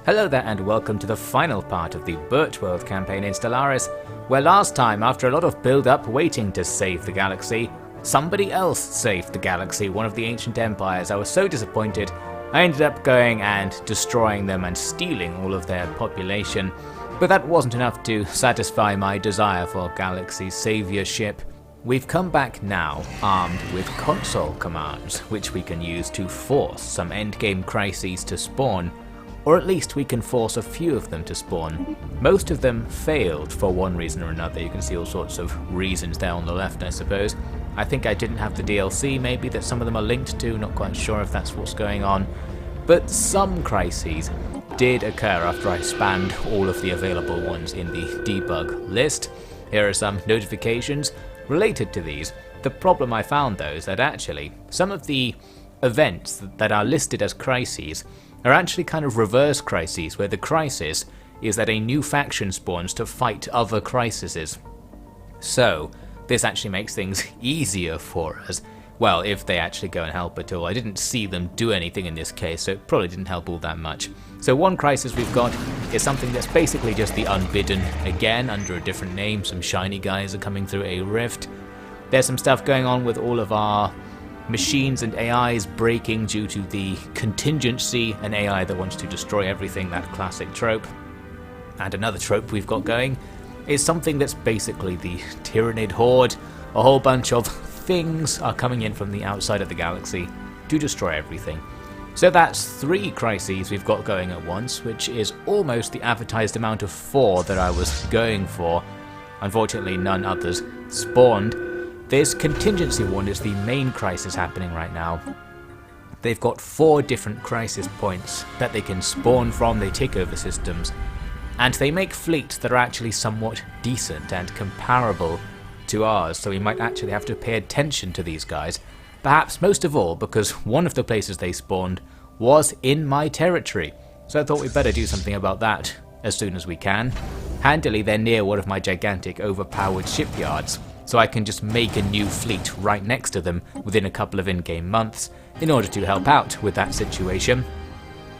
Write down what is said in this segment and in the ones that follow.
Hello there and welcome to the final part of the Burt World campaign in Stellaris, where last time, after a lot of build-up waiting to save the galaxy, somebody else saved the galaxy, one of the ancient empires. I was so disappointed, I ended up going and destroying them and stealing all of their population, but that wasn't enough to satisfy my desire for galaxy saviorship. We've come back now, armed with console commands, which we can use to force some endgame crises to spawn, or at least we can force a few of them to spawn. Most of them failed for one reason or another. You can see all sorts of reasons there on the left, I suppose. I think I didn't have the DLC, maybe, that some of them are linked to, not quite sure if that's what's going on. But some crises did occur after I spanned all of the available ones in the debug list. Here are some notifications related to these. The problem I found though is that actually some of the events that are listed as crises are actually kind of reverse crises, where the crisis is that a new faction spawns to fight other crises. So this actually makes things easier for us. Well, if they actually go and help at all. I didn't see them do anything in this case, so it probably didn't help all that much. So one crisis we've got is something that's basically just the Unbidden, again under a different name. Some shiny guys are coming through a rift. There's some stuff going on with all of our machines and AIs breaking due to the contingency, an AI that wants to destroy everything, that classic trope. And another trope we've got going is something that's basically the Tyrannid Horde. A whole bunch of things are coming in from the outside of the galaxy to destroy everything. So that's 3 crises we've got going at once, which is almost the advertised amount of 4 that I was going for. Unfortunately, none others spawned. This contingency one is the main crisis happening right now. They've got 4 different crisis points that they can spawn from. They take over systems, and they make fleets that are actually somewhat decent and comparable to ours, so we might actually have to pay attention to these guys. Perhaps most of all because one of the places they spawned was in my territory, so I thought we'd better do something about that as soon as we can. Handily, they're near one of my gigantic overpowered shipyards, so I can just make a new fleet right next to them within a couple of in-game months in order to help out with that situation.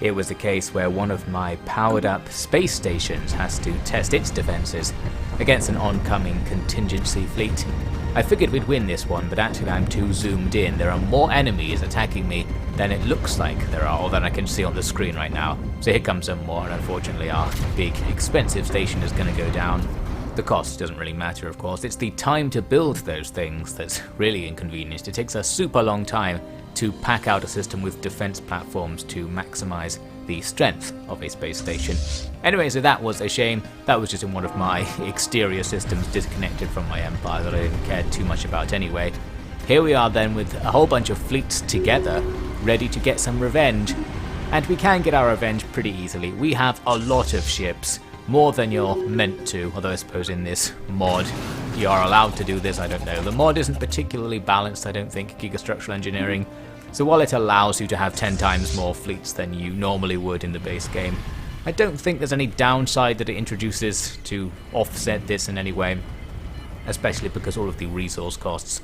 It was a case where one of my powered up space stations has to test its defences against an oncoming contingency fleet. I figured we'd win this one, but actually I'm too zoomed in. There are more enemies attacking me than it looks like there are, or than I can see on the screen right now. So here comes some more, and unfortunately our big expensive station is going to go down. The cost doesn't really matter, of course. It's the time to build those things that's really inconvenienced. It takes a super long time to pack out a system with defense platforms to maximize the strength of a space station. Anyway, so that was a shame. That was just in one of my exterior systems disconnected from my empire that I didn't care too much about anyway. Here we are then with a whole bunch of fleets together, ready to get some revenge. And we can get our revenge pretty easily. We have a lot of ships, more than you're meant to, although I suppose in this mod you are allowed to do this, I don't know. The mod isn't particularly balanced, I don't think, gigastructural engineering, so while it allows you to have 10 times more fleets than you normally would in the base game, I don't think there's any downside that it introduces to offset this in any way, especially because all of the resource costs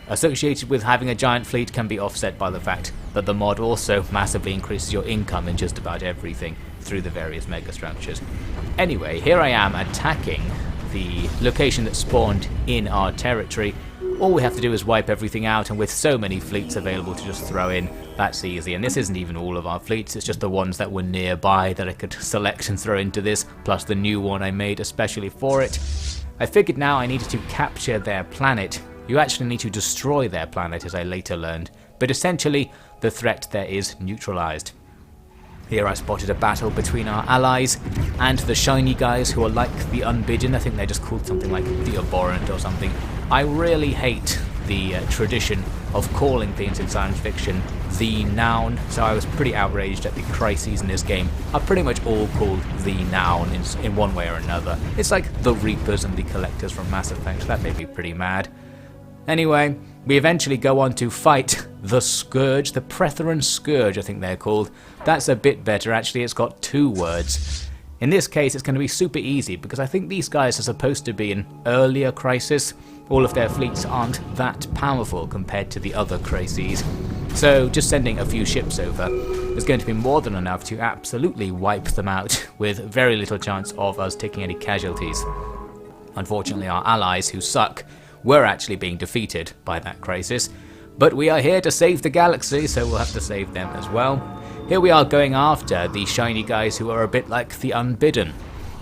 associated with having a giant fleet can be offset by the fact that the mod also massively increases your income in just about everything through the various megastructures. Anyway, here I am attacking the location that spawned in our territory. All we have to do is wipe everything out, and with so many fleets available to just throw in, that's easy. And this isn't even all of our fleets, it's just the ones that were nearby that I could select and throw into this, plus the new one I made especially for it. I figured now I needed to capture their planet. You actually need to destroy their planet, as I later learned, but essentially the threat there is neutralized. Here I spotted a battle between our allies and the shiny guys who are like the Unbidden. I think they're just called something like the Abhorrent or something. I really hate the tradition of calling things in science fiction the noun, so I was pretty outraged at the crises in this game are pretty much all called the noun in one way or another. It's like the Reapers and the Collectors from Mass Effect. That made me pretty mad. Anyway, we eventually go on to fight the Scourge, the Pretheran Scourge I think they're called. That's a bit better actually, it's got 2 words. In this case it's going to be super easy because I think these guys are supposed to be an earlier crisis. All of their fleets aren't that powerful compared to the other crises. So just sending a few ships over is going to be more than enough to absolutely wipe them out with very little chance of us taking any casualties. Unfortunately, our allies, who suck, were actually being defeated by that crisis, but we are here to save the galaxy, so we'll have to save them as well. Here we are going after the shiny guys who are a bit like the Unbidden.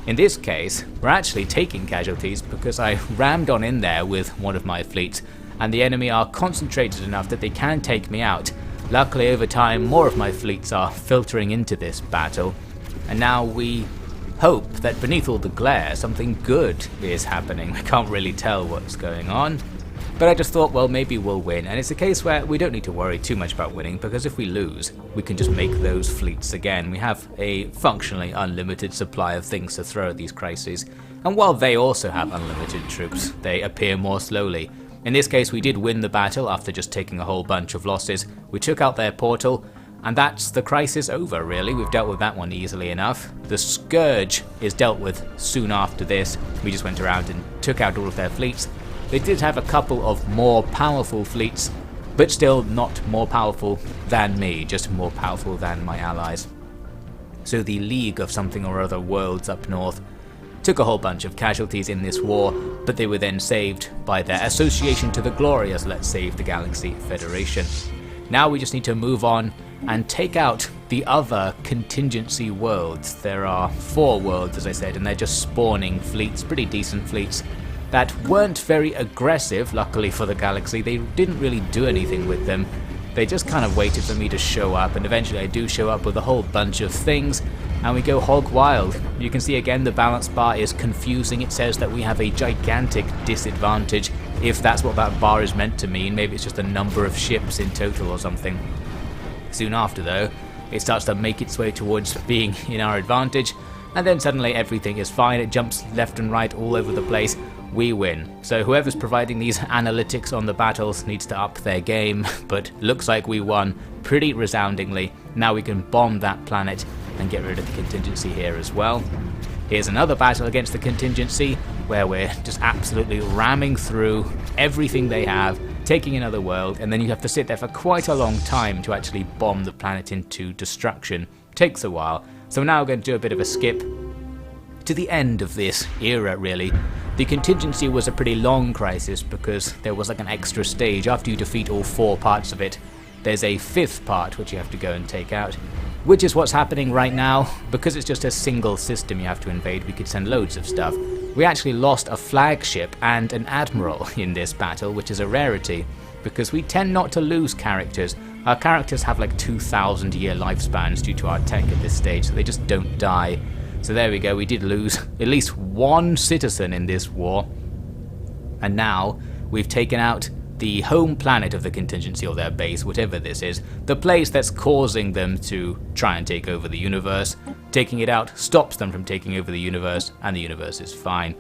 In this case, we're actually taking casualties because I rammed on in there with one of my fleets, and the enemy are concentrated enough that they can take me out. Luckily, over time, more of my fleets are filtering into this battle, and now we hope that beneath all the glare, something good is happening. I can't really tell what's going on, but I just thought, well, maybe we'll win, and it's a case where we don't need to worry too much about winning, because if we lose, we can just make those fleets again. We have a functionally unlimited supply of things to throw at these crises, and while they also have unlimited troops, they appear more slowly. In this case, we did win the battle after just taking a whole bunch of losses. We took out their portal, and that's the crisis over, really. We've dealt with that one easily enough. The Scourge is dealt with soon after this. We just went around and took out all of their fleets. They did have a couple of more powerful fleets, but still not more powerful than me, just more powerful than my allies. So the League of something or other worlds up north took a whole bunch of casualties in this war, but they were then saved by their association to the glorious Let's Save the Galaxy Federation. Now we just need to move on and take out the other contingency worlds. There are 4 worlds, as I said, and they're just spawning fleets, pretty decent fleets, that weren't very aggressive, luckily for the galaxy. They didn't really do anything with them. They just kind of waited for me to show up, and eventually I do show up with a whole bunch of things, and we go hog wild. You can see again the balance bar is confusing. It says that we have a gigantic disadvantage, if that's what that bar is meant to mean. Maybe it's just the number of ships in total or something. Soon after, though, it starts to make its way towards being in our advantage, and then suddenly everything is fine. It jumps left and right all over the place. We win. So whoever's providing these analytics on the battles needs to up their game, but looks like we won pretty resoundingly. Now we can bomb that planet and get rid of the contingency here as well. Here's another battle against the contingency, where we're just absolutely ramming through everything they have, taking another world, and then you have to sit there for quite a long time to actually bomb the planet into destruction. Takes a while. So now we're going to do a bit of a skip to the end of this era, really. The contingency was a pretty long crisis because there was like an extra stage. After you defeat all 4 parts of it, there's a 5th part which you have to go and take out, which is what's happening right now. Because it's just a single system you have to invade, we could send loads of stuff. We actually lost a flagship and an admiral in this battle, which is a rarity, because we tend not to lose characters. Our characters have like 2,000 year lifespans due to our tech at this stage, so they just don't die. So there we go, we did lose at least 1 citizen in this war. And now we've taken out the home planet of the contingency, or their base, whatever this is, the place that's causing them to try and take over the universe. Taking it out stops them from taking over the universe, and the universe is fine.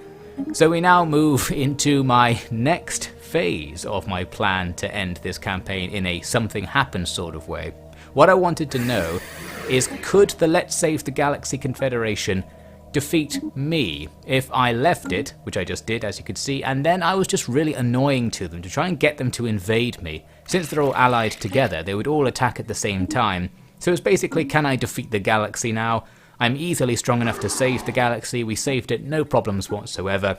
So we now move into my next phase of my plan to end this campaign in a something happens sort of way. What I wanted to know is, could the Let's Save the Galaxy Confederation defeat me if I left it, which I just did, as you could see, and then I was just really annoying to them to try and get them to invade me. Since they're all allied together, they would all attack at the same time. So it's basically, can I defeat the galaxy now? I'm easily strong enough to save the galaxy. We saved it, no problems whatsoever.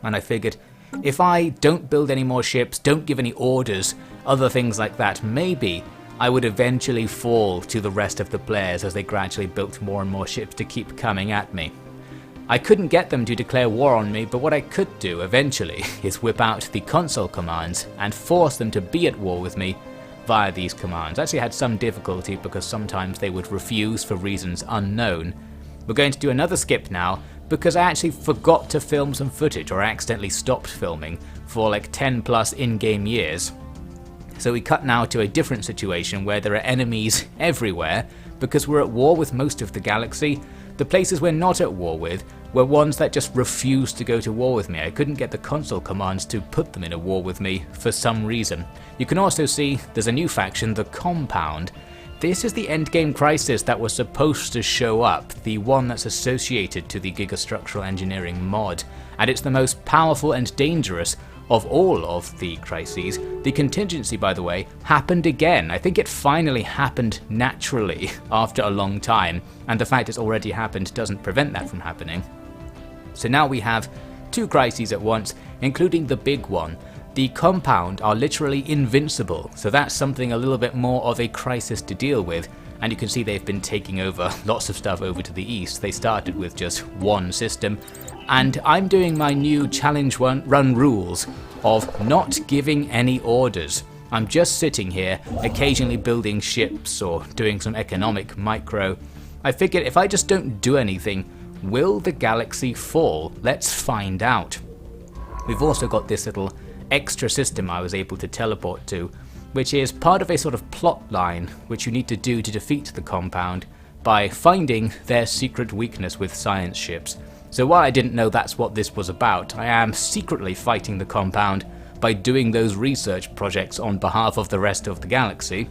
And I figured, if I don't build any more ships, don't give any orders, other things like that, maybe I would eventually fall to the rest of the players as they gradually built more and more ships to keep coming at me. I couldn't get them to declare war on me, but what I could do eventually is whip out the console commands and force them to be at war with me via these commands. I actually had some difficulty because sometimes they would refuse for reasons unknown. We're going to do another skip now because I actually forgot to film some footage, or I accidentally stopped filming for like 10 plus in-game years. So we cut now to a different situation where there are enemies everywhere because we're at war with most of the galaxy. The places we're not at war with were ones that just refused to go to war with me. I couldn't get the console commands to put them in a war with me for some reason. You can also see there's a new faction, the Compound. This is the endgame crisis that was supposed to show up, the one that's associated to the Gigastructural Engineering mod, and it's the most powerful and dangerous of all of the crises. The contingency, by the way, happened again. I think it finally happened naturally after a long time, and the fact it's already happened doesn't prevent that from happening. So now we have 2 crises at once, including the big one. The compound are literally invincible, so that's something a little bit more of a crisis to deal with. And you can see they've been taking over lots of stuff over to the east. They started with just one system. And I'm doing my new challenge run rules of not giving any orders. I'm just sitting here, occasionally building ships or doing some economic micro. I figured if I just don't do anything, will the galaxy fall? Let's find out. We've also got this little extra system I was able to teleport to, which is part of a sort of plot line which you need to do to defeat the compound by finding their secret weakness with science ships. So while I didn't know that's what this was about, I am secretly fighting the compound by doing those research projects on behalf of the rest of the galaxy.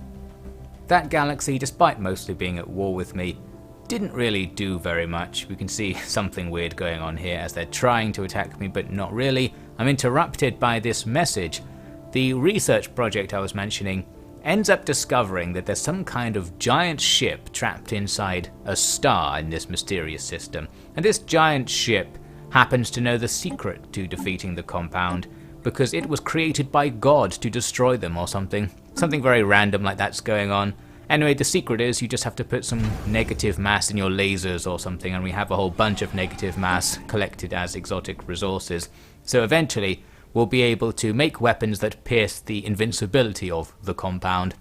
That galaxy, despite mostly being at war with me, didn't really do very much. We can see something weird going on here as they're trying to attack me, but not really. I'm interrupted by this message. The research project I was mentioning ends up discovering that there's some kind of giant ship trapped inside a star in this mysterious system. And this giant ship happens to know the secret to defeating the compound because it was created by God to destroy them or something. Something very random like that's going on. Anyway, the secret is you just have to put some negative mass in your lasers or something, and we have a whole bunch of negative mass collected as exotic resources. So eventually we'll be able to make weapons that pierce the invincibility of the compound.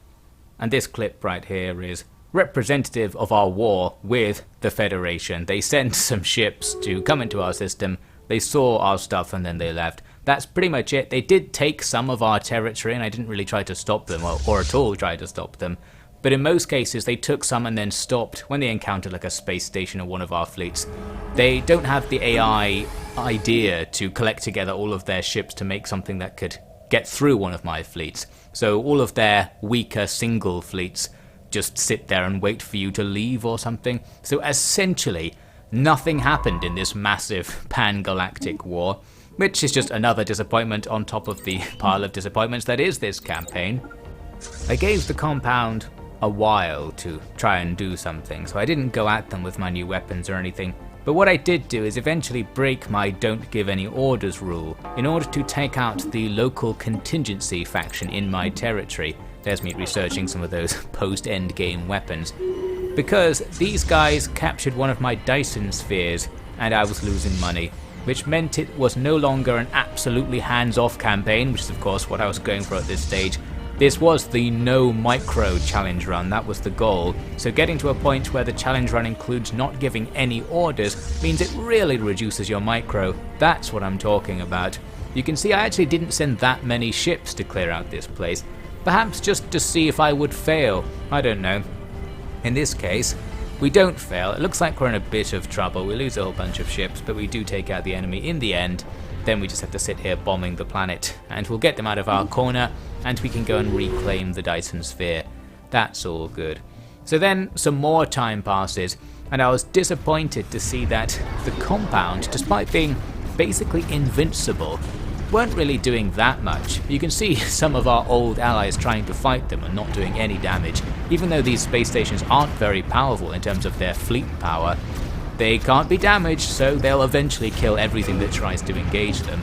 And this clip right here is representative of our war with the Federation. They sent some ships to come into our system, they saw our stuff and then they left. That's pretty much it. They did take some of our territory and I didn't really try to stop them, or at all try to stop them. But in most cases they took some and then stopped when they encountered like a space station or one of our fleets. They don't have the AI idea to collect together all of their ships to make something that could get through one of my fleets. So all of their weaker single fleets just sit there and wait for you to leave or something. So essentially nothing happened in this massive pan-galactic war, which is just another disappointment on top of the pile of disappointments that is this campaign. I gave the compound a while to try and do something, so I didn't go at them with my new weapons or anything. But what I did do is eventually break my don't give any orders rule in order to take out the local contingency faction in my territory. There's me researching some of those post-endgame weapons. Because these guys captured one of my Dyson spheres and I was losing money, which meant it was no longer an absolutely hands-off campaign, which is of course what I was going for at this stage. This was the no micro challenge run, that was the goal. So getting to a point where the challenge run includes not giving any orders means it really reduces your micro. That's what I'm talking about. You can see I actually didn't send that many ships to clear out this place. Perhaps just to see if I would fail, I don't know. In this case, we don't fail. It looks like we're in a bit of trouble. We lose a whole bunch of ships, but we do take out the enemy in the end. Then we just have to sit here bombing the planet, and we'll get them out of our corner, and we can go and reclaim the Dyson sphere. That's all good. So then some more time passes, and I was disappointed to see that the compound, despite being basically invincible, weren't really doing that much. You can see some of our old allies trying to fight them and not doing any damage. Even though these space stations aren't very powerful in terms of their fleet power, they can't be damaged, so they'll eventually kill everything that tries to engage them.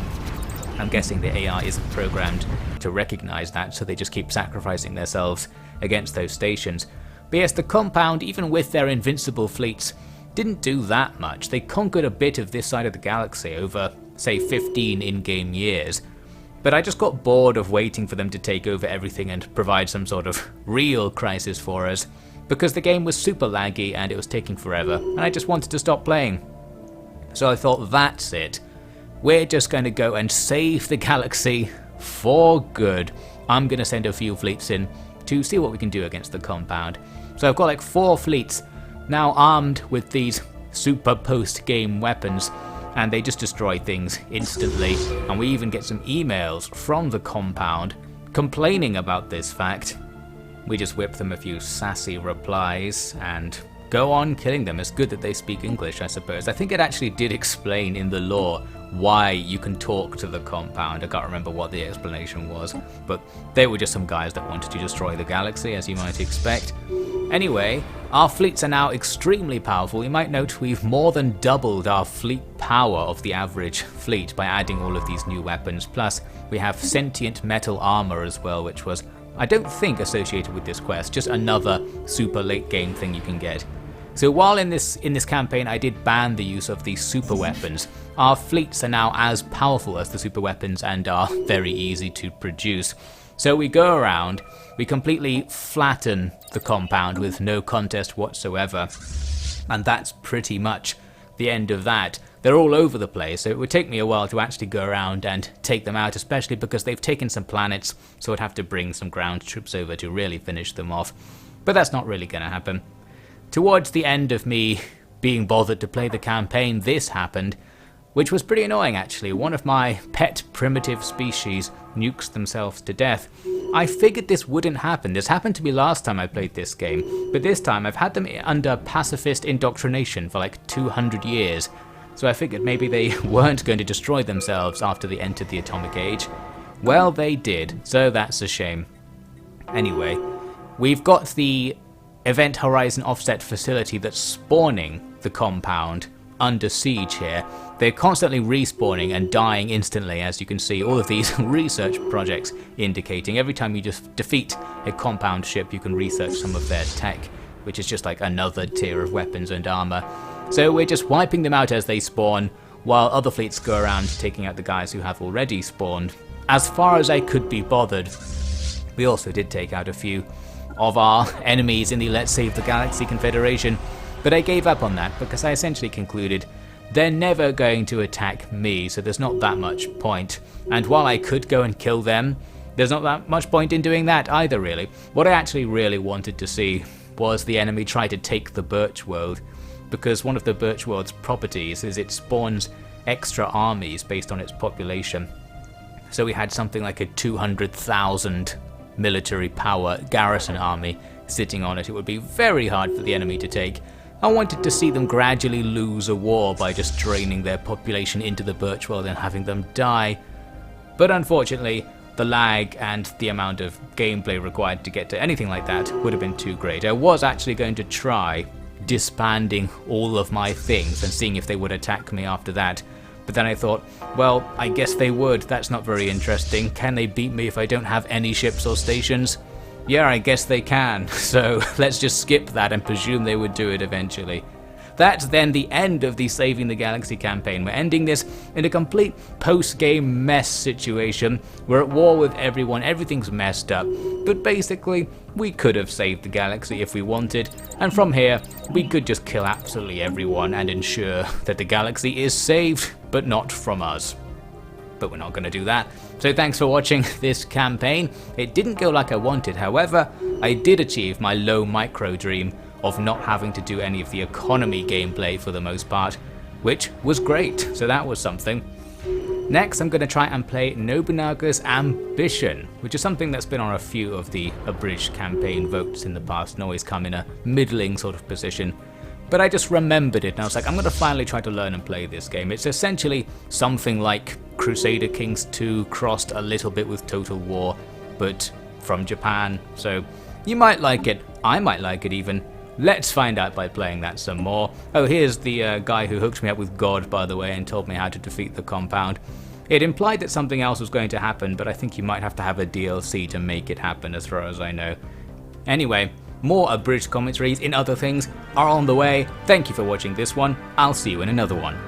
I'm guessing the AI isn't programmed to recognize that, so they just keep sacrificing themselves against those stations. But yes, the compound, even with their invincible fleets, didn't do that much. They conquered a bit of this side of the galaxy over, say, 15 in-game years. But I just got bored of waiting for them to take over everything and provide some sort of real crisis for us, because the game was super laggy and it was taking forever, and I just wanted to stop playing. So I thought, that's it. We're just going to go and save the galaxy for good. I'm going to send a few fleets in to see what we can do against the compound. So I've got like 4 fleets now armed with these super post-game weapons, and they just destroy things instantly. And we even get some emails from the compound complaining about this fact. We just whip them a few sassy replies and go on killing them. It's good that they speak English, I suppose. I think it actually did explain in the lore why you can talk to the compound. I can't remember what the explanation was, but they were just some guys that wanted to destroy the galaxy, as you might expect. Anyway, our fleets are now extremely powerful. You might note we've more than doubled our fleet power of the average fleet by adding all of these new weapons. Plus, we have sentient metal armor as well, which was, I don't think, associated with this quest, just another super late game thing you can get. So while in this campaign I did ban the use of these super weapons, our fleets are now as powerful as the super weapons and are very easy to produce. So we go around, we completely flatten the compound with no contest whatsoever, and that's pretty much the end of that. They're all over the place, so it would take me a while to actually go around and take them out, especially because they've taken some planets, so I'd have to bring some ground troops over to really finish them off. But that's not really going to happen. Towards the end of me being bothered to play the campaign, this happened, which was pretty annoying actually. One of my pet primitive species nukes themselves to death. I figured this wouldn't happen. This happened to me last time I played this game, but this time I've had them under pacifist indoctrination for like 200 years. So I figured maybe they weren't going to destroy themselves after they entered the atomic age. Well, they did, so that's a shame. Anyway, we've got the Event Horizon Offset facility that's spawning the compound under siege here. They're constantly respawning and dying instantly, as you can see all of these research projects indicating. Every time you just defeat a compound ship, you can research some of their tech, which is just like another tier of weapons and armor. So we're just wiping them out as they spawn, while other fleets go around taking out the guys who have already spawned. As far as I could be bothered, we also did take out a few of our enemies in the Let's Save the Galaxy Confederation, but I gave up on that because I essentially concluded they're never going to attack me, so there's not that much point. And while I could go and kill them, there's not that much point in doing that either, really. What I actually really wanted to see was the enemy try to take the Birch World, because one of the Birch World's properties is it spawns extra armies based on its population. So we had something like a 200,000 military power garrison army sitting on it. It would be very hard for the enemy to take. I wanted to see them gradually lose a war by just draining their population into the Birch World and having them die. But unfortunately, the lag and the amount of gameplay required to get to anything like that would have been too great. I was actually going to try disbanding all of my things and seeing if they would attack me after that. But then I thought, well, I guess they would. That's not very interesting. Can they beat me if I don't have any ships or stations? Yeah, I guess they can. So let's just skip that and presume they would do it eventually. That's then the end of the Saving the Galaxy campaign. We're ending this in a complete post-game mess situation. We're at war with everyone, everything's messed up, but basically we could have saved the galaxy if we wanted, and from here we could just kill absolutely everyone and ensure that the galaxy is saved, but not from us. But we're not going to do that. So thanks for watching this campaign. It didn't go like I wanted, however, I did achieve my low micro dream of not having to do any of the economy gameplay for the most part, which was great, so that was something. Next I'm going to try and play Nobunaga's Ambition, which is something that's been on a few of the Abridged campaign votes in the past and always come in a middling sort of position. But I just remembered it and I was like, I'm going to finally try to learn and play this game. It's essentially something like Crusader Kings 2 crossed a little bit with Total War, but from Japan, so you might like it, I might like it even. Let's find out by playing that some more. Oh, here's the guy who hooked me up with God, by the way, and told me how to defeat the compound. It implied that something else was going to happen, but I think you might have to have a DLC to make it happen as far as I know. Anyway, more Abridged commentaries in other things are on the way. Thank you for watching this one. I'll see you in another one.